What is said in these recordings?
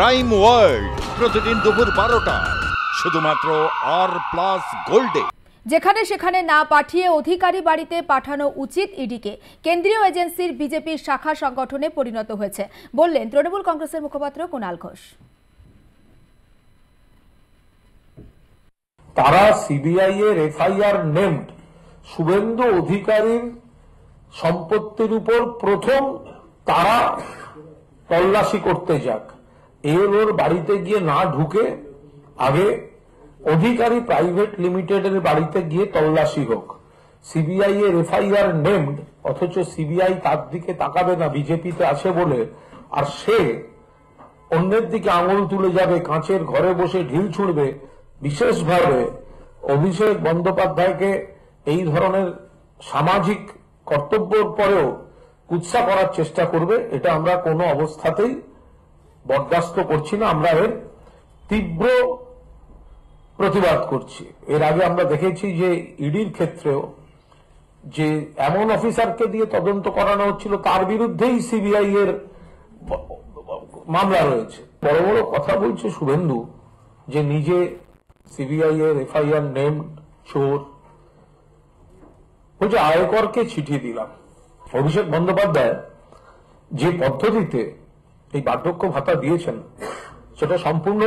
Crime world প্রতিদিন দুপুর 12টায় শুধুমাত্র আর+ গোল্ডে। যেখানে সেখানে না পাঠিয়ে অধিকারী বাড়িতে পাঠানো উচিত ইডিকে। কেন্দ্রীয় এজেন্সির বিজেপির শাখা সংগঠনে পরিণত হয়েছে বললেন তৃণমূল কংগ্রেসের মুখপাত্র কুণাল ঘোষ। তারা সিবিআই এর এফআইআর নেমড শুভেন্দু অধিকারীর সম্পত্তির উপর প্রথম তারা তল্লাশি করতে যাক, ওর বাড়িতে গিয়ে না ঢুকে আগে অধিকারী প্রাইভেট লিমিটেডের বাড়িতে গিয়ে তল্লাশি হোক। সিবিআই এর এফআইআর নেমড, অথচ সিবিআই তার দিকে তাকাবে না বিজেপিতে আছে বলে, আর সে অন্যের দিকে আঙুল তুলে যাবে, কাঁচের ঘরে বসে ঢিল ছুঁড়বে। বিশেষভাবে অভিষেক বন্দ্যোপাধ্যায়কে এই ধরনের সামাজিক কর্তব্যের পরেও কুৎসা করার চেষ্টা করবে, এটা আমরা কোনো অবস্থাতেই বরদাস্ত করছি না। আমরা এর তীব্র প্রতিবাদ করছি। এর আগে আমরা দেখেছি যে ইডির ক্ষেত্রেও যে এমন অফিসারকে দিয়ে তদন্ত করানো হচ্ছিল তার বিরুদ্ধেই সিবিআই এর মামলা রয়েছে। বড় বড় কথা বলছে শুভেন্দু যে নিজে সিবিআই এর এফআইআর নেমড চোর, বলছে আয়করকে চিঠি দিলাম। অভিষেক বন্দ্যোপাধ্যায় যে পদ্ধতিতে এই বার্ধক্য ভাতা দিয়েছেন সেটা সম্পূর্ণ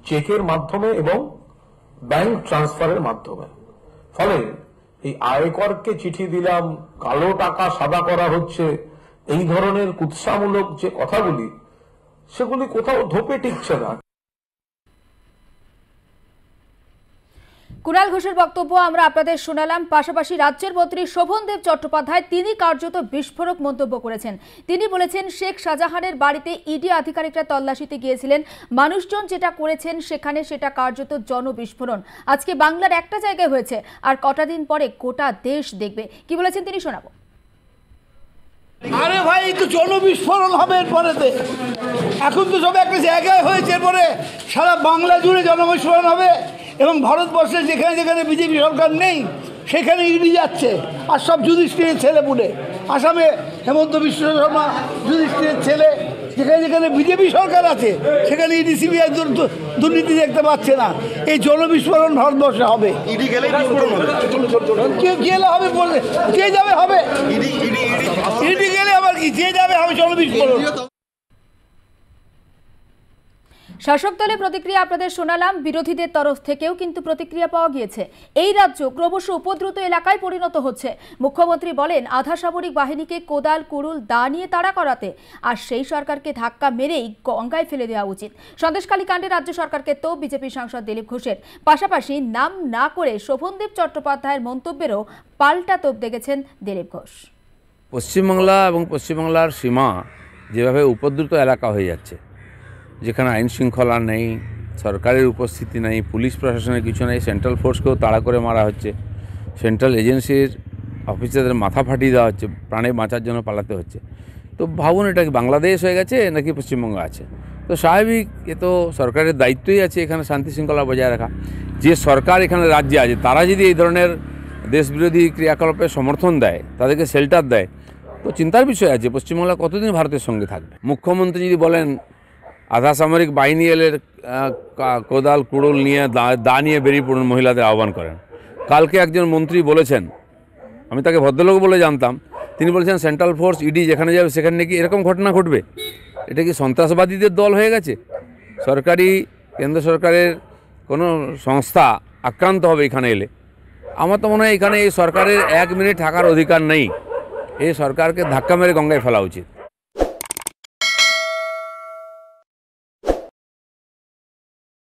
চেকের মাধ্যমে এবং ব্যাংক ট্রান্সফারের মাধ্যমে। ফলে এই আয়করকে চিঠি দিলাম, কালো টাকা সাদা করা হচ্ছে, এই ধরনের কুৎসামূলক যে কথাগুলি সেগুলি কোথাও ধোপে টিকছে না। কুণাল ঘোষের বক্তব্য আমরা আপনাদের শোনালাম। পাশাপাশি রাজ্যের মন্ত্রী শোভনদেব চট্টোপাধ্যায় তিনি কার্যত বিস্ফোরক মন্তব্য করেছেন। তিনি বলেছেন শেখ শাহজাহানের বাড়িতে ইডি আধিকারিকরা তল্লাশিতে গিয়েছিলেন, মানুষজন যেটা করেছেন সেখানে সেটা কার্যত জনবিস্ফোরণ। আজকে বাংলার একটা জায়গায় হয়েছে আর কটা দিন পরে গোটা দেশ দেখবে। কি বলেছেন তিনি শোনাবো। আরে ভাই, তো জনবিস্ফোরণ হবে এরপরেতে। এখন তো সব একটা জায়গায় হয়েছে, এরপরে সারা বাংলা জুড়ে জনবিস্ফোরণ হবে এবং ভারতবর্ষে যেখানে যেখানে বিজেপি সরকার নেই সেখানে ইডি যাচ্ছে আর সব যুধিষ্ঠিরের ছেলে পুলে। আসামে হেমন্ত বিশ্ব শর্মা যুধিষ্ঠিরের ছেলে, যেখানে যেখানে বিজেপি সরকার আছে সেখানে ইডি সিবিআই দুর্নীতি দেখতে পাচ্ছে না। এই জনবিস্ফোরণ ভারতবর্ষে হবে। ইডি গেলে হবে, বললে যে যাবে হবে, ইডি গেলে আবার কি, যে যাবে হবে জনবিস্ফোরণ। শাসক দলের প্রতিক্রিয়া আপনাদের শোনালাম, বিরোধীদের তরফ থেকেও কিন্তু প্রতিক্রিয়া পাওয়া গিয়েছে। এই রাজ্য ক্রমশ উপদ্রুত এলাকায় পরিণত হচ্ছে। মুখ্যমন্ত্রী বলেন আধা সামরিক বাহিনীকে কোদাল কুড়ুল দা নিয়ে তাড়া করাতে, আর সেই সরকারকে ধাক্কা মেরেই গঙ্গায় ফেলে দেওয়া উচিত। সন্দেশখালী কাণ্ডে রাজ্য সরকারকে তো বিজেপি সাংসদ দিলীপ ঘোষের। পাশাপাশি নাম না করে শোভনদেব চট্টোপাধ্যায়ের মন্তব্যেরও পাল্টা তোপ দেখেছেন দিলীপ ঘোষ। পশ্চিমবাংলা এবং পশ্চিমবাংলার সীমা যেভাবে উপদ্রুত এলাকা হয়ে যাচ্ছে, যেখানে আইন শৃঙ্খলা নেই, সরকারের উপস্থিতি নেই, পুলিশ প্রশাসনের কিছু নেই, সেন্ট্রাল ফোর্সকেও তাড়া করে মারা হচ্ছে, সেন্ট্রাল এজেন্সির অফিসারদের মাথা ফাটিয়ে দেওয়া হচ্ছে, প্রাণে বাঁচার জন্য পালাতে হচ্ছে। তো ভাবুন, এটা কি বাংলাদেশ হয়ে গেছে নাকি পশ্চিমবঙ্গ আছে? তো স্বাভাবিক, এ তো সরকারের দায়িত্বই আছে এখানে শান্তি শৃঙ্খলা বজায় রাখা। যে সরকার এখানে রাজ্যে আছে তারা যদি এই ধরনের দেশবিরোধী ক্রিয়াকলাপে সমর্থন দেয়, তাদেরকে শেল্টার দেয়, তো চিন্তার বিষয় আছে পশ্চিমবাংলা কতদিন ভারতের সঙ্গে থাকবে। মুখ্যমন্ত্রী যদি বলেন আধা সামরিক বাহিনী এলে কোদাল কুড়ুল নিয়ে দা নিয়ে বেরিয়ে পড়ুন, মহিলাদের আহ্বান করেন। কালকে একজন মন্ত্রী বলেছেন, আমি তাকে ভদ্রলোক বলে জানতাম, তিনি বলেছেন সেন্ট্রাল ফোর্স ইডি যেখানে যাবে সেখানে নাকি এরকম ঘটনা ঘটবে। এটা কি সন্ত্রাসবাদীদের দল হয়ে গেছে? সরকারি কেন্দ্র সরকারের কোনো সংস্থা আক্রান্ত হবে এখানে এলে? আমার তো মনে হয় এখানে এই সরকারের 1 মিনিট থাকার অধিকার নেই। এই সরকারকে ধাক্কা মেরে গঙ্গায় ফেলা উচিত।